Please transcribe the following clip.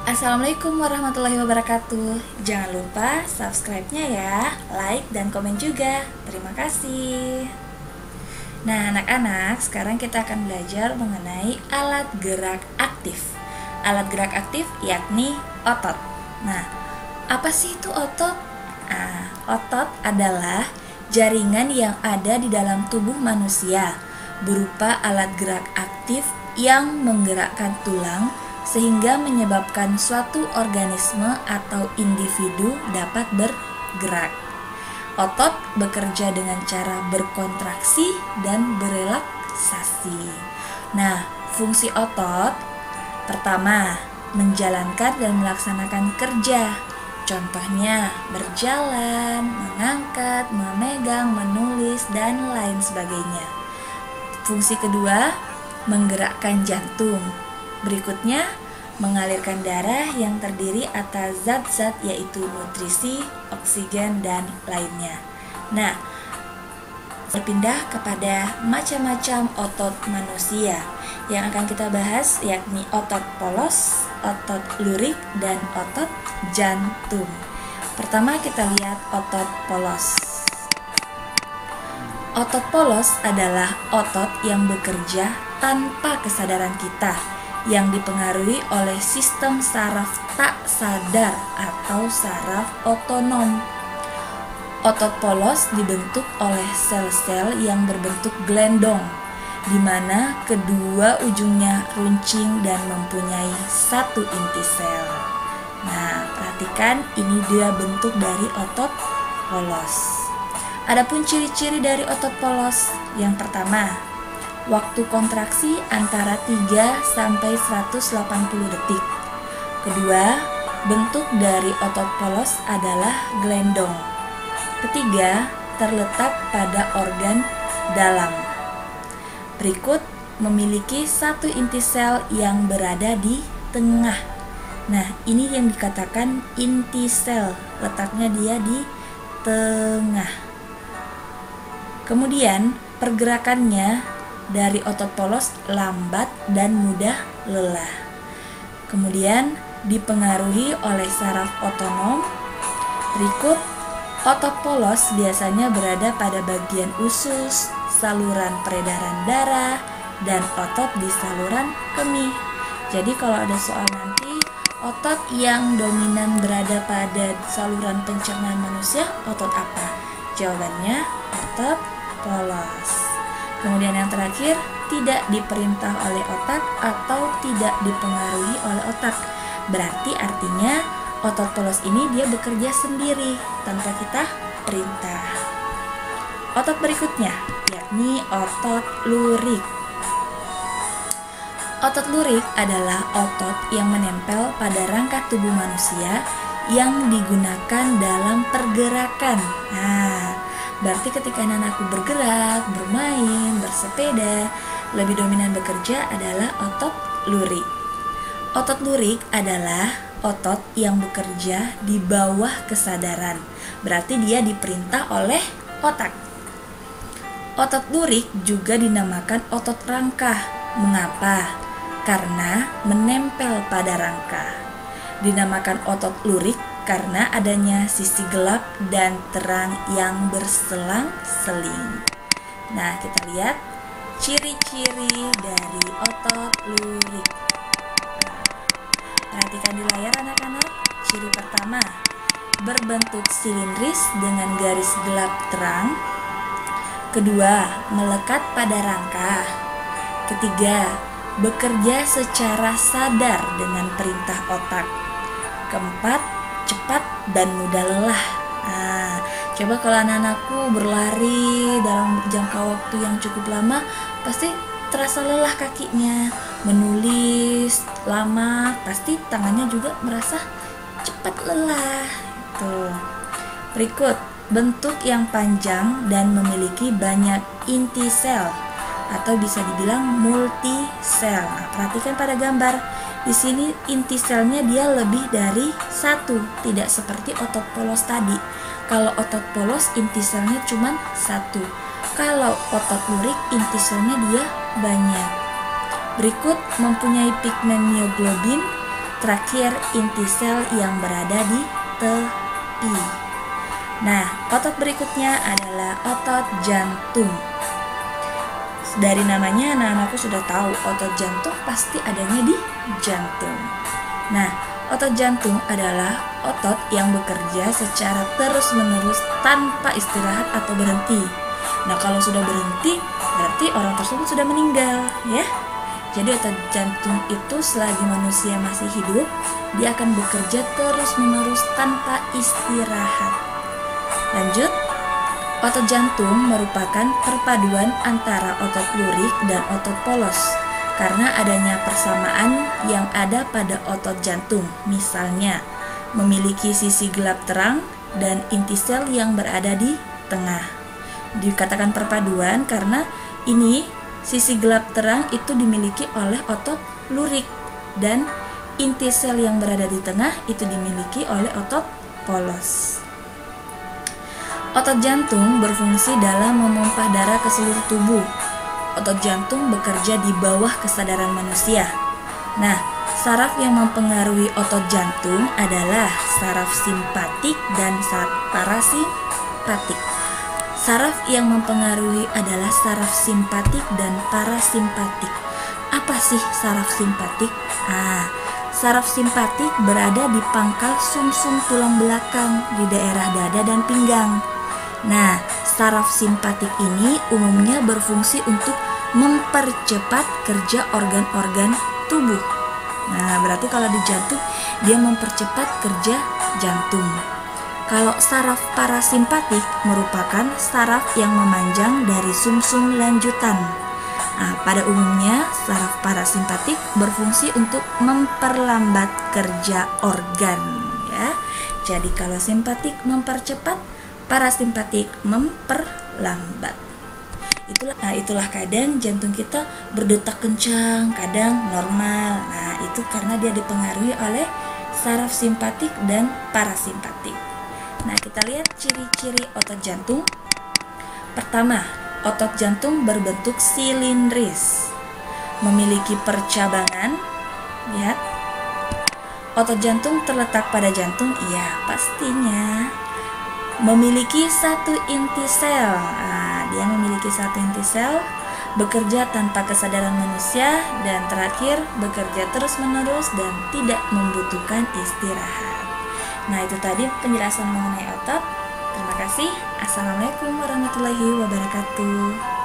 Assalamualaikum warahmatullahi wabarakatuh. Jangan lupa subscribe-nya ya, like dan komen juga. Terima kasih. Nah, anak-anak, sekarang kita akan belajar mengenai alat gerak aktif. Alat gerak aktif yakni otot. Nah, apa sih itu otot? Otot adalah jaringan yang ada di dalam tubuh manusia, berupa alat gerak aktif yang menggerakkan tulang sehingga menyebabkan suatu organisme atau individu dapat bergerak. Otot bekerja dengan cara berkontraksi dan berelaksasi. Nah, fungsi otot pertama, menjalankan dan melaksanakan kerja. Contohnya berjalan, mengangkat, memegang, menulis, dan lain sebagainya. Fungsi kedua, menggerakkan jantung. Berikutnya, mengalirkan darah yang terdiri atas zat-zat yaitu nutrisi, oksigen, dan lainnya. Nah, berpindah kepada macam-macam otot manusia yang akan kita bahas, yakni otot polos, otot lurik, dan otot jantung. Pertama kita lihat otot polos. Otot polos adalah otot yang bekerja tanpa kesadaran kita, yang dipengaruhi oleh sistem saraf tak sadar atau saraf otonom. Otot polos dibentuk oleh sel-sel yang berbentuk gelendong, di mana kedua ujungnya runcing dan mempunyai satu inti sel. Nah, perhatikan ini dia bentuk dari otot polos. Adapun ciri-ciri dari otot polos, yang pertama, waktu kontraksi antara 3 sampai 180 detik. Kedua, bentuk dari otot polos adalah gelendong. Ketiga, terletak pada organ dalam. Berikut, memiliki satu inti sel yang berada di tengah. Nah, ini yang dikatakan inti sel, letaknya dia di tengah. Kemudian, pergerakannya dari otot polos lambat dan mudah lelah. Kemudian, dipengaruhi oleh saraf otonom. Berikut, otot polos biasanya berada pada bagian usus, saluran peredaran darah, dan otot di saluran kemih. Jadi kalau ada soal nanti, otot yang dominan berada pada saluran pencernaan manusia, otot apa? Jawabannya otot polos. Kemudian yang terakhir, tidak diperintah oleh otak atau tidak dipengaruhi oleh otak. Berarti artinya otot polos ini dia bekerja sendiri tanpa kita perintah. Otot berikutnya yakni otot lurik. Otot lurik adalah otot yang menempel pada rangka tubuh manusia yang digunakan dalam pergerakan. Nah, berarti ketika anakku bergerak, bermain, bersepeda, lebih dominan bekerja adalah otot lurik. Otot lurik adalah otot yang bekerja di bawah kesadaran. Berarti dia diperintah oleh otak. Otot lurik juga dinamakan otot rangka. Mengapa? Karena menempel pada rangka. Dinamakan otot lurik karena adanya sisi gelap dan terang yang berselang-seling. Nah, kita lihat ciri-ciri dari otot lurik. Perhatikan di layar anak-anak. Ciri pertama, berbentuk silindris dengan garis gelap terang. Kedua, melekat pada rangka. Ketiga, bekerja secara sadar dengan perintah otak. Keempat, cepat dan mudah lelah. Nah, coba kalau anak-anakku berlari dalam jangka waktu yang cukup lama, pasti terasa lelah kakinya. Menulis lama, pasti tangannya juga merasa cepat lelah. Tuh. Berikut, bentuk yang panjang dan memiliki banyak inti sel atau bisa dibilang multi sel. Nah, perhatikan pada gambar. Di sini inti selnya dia lebih dari satu, tidak seperti otot polos tadi. Kalau otot polos inti selnya cuma satu. Kalau otot lurik inti selnya dia banyak. Berikut mempunyai pigmen mioglobin terakhir inti sel yang berada di tepi. Nah, otot berikutnya adalah otot jantung. Dari namanya anak-anakku sudah tahu otot jantung pasti adanya di jantung. Nah, otot jantung adalah otot yang bekerja secara terus-menerus tanpa istirahat atau berhenti. Nah, kalau sudah berhenti berarti orang tersebut sudah meninggal, ya. Jadi otot jantung itu selagi manusia masih hidup, dia akan bekerja terus-menerus tanpa istirahat. Lanjut, otot jantung merupakan perpaduan antara otot lurik dan otot polos karena adanya persamaan yang ada pada otot jantung. Misalnya, memiliki sisi gelap terang dan inti sel yang berada di tengah. Dikatakan perpaduan karena ini sisi gelap terang itu dimiliki oleh otot lurik dan inti sel yang berada di tengah itu dimiliki oleh otot polos. Otot jantung berfungsi dalam memompa darah ke seluruh tubuh. Otot jantung bekerja di bawah kesadaran manusia. Nah, saraf yang mempengaruhi otot jantung adalah saraf simpatik dan parasimpatik. Saraf yang mempengaruhi adalah saraf simpatik dan parasimpatik. Apa sih saraf simpatik? Saraf simpatik berada di pangkal sumsum tulang belakang di daerah dada dan pinggang. Nah, saraf simpatik ini umumnya berfungsi untuk mempercepat kerja organ-organ tubuh. Nah, berarti kalau di jantung dia mempercepat kerja jantung. Kalau saraf parasimpatik merupakan saraf yang memanjang dari sumsum lanjutan. Nah, pada umumnya saraf parasimpatik berfungsi untuk memperlambat kerja organ, ya. Jadi kalau simpatik mempercepat, parasimpatik memperlambat. Itulah kadang jantung kita berdetak kencang, kadang normal. Nah, itu karena dia dipengaruhi oleh saraf simpatik dan parasimpatik. Nah, kita lihat ciri-ciri otot jantung. Pertama, otot jantung berbentuk silindris, memiliki percabangan. Lihat, otot jantung terletak pada jantung, iya pastinya. Memiliki satu inti sel. Dia memiliki satu inti sel, bekerja tanpa kesadaran manusia, dan terakhir bekerja terus-menerus dan tidak membutuhkan istirahat. Nah, itu tadi penjelasan mengenai otot. Terima kasih. Assalamualaikum warahmatullahi wabarakatuh.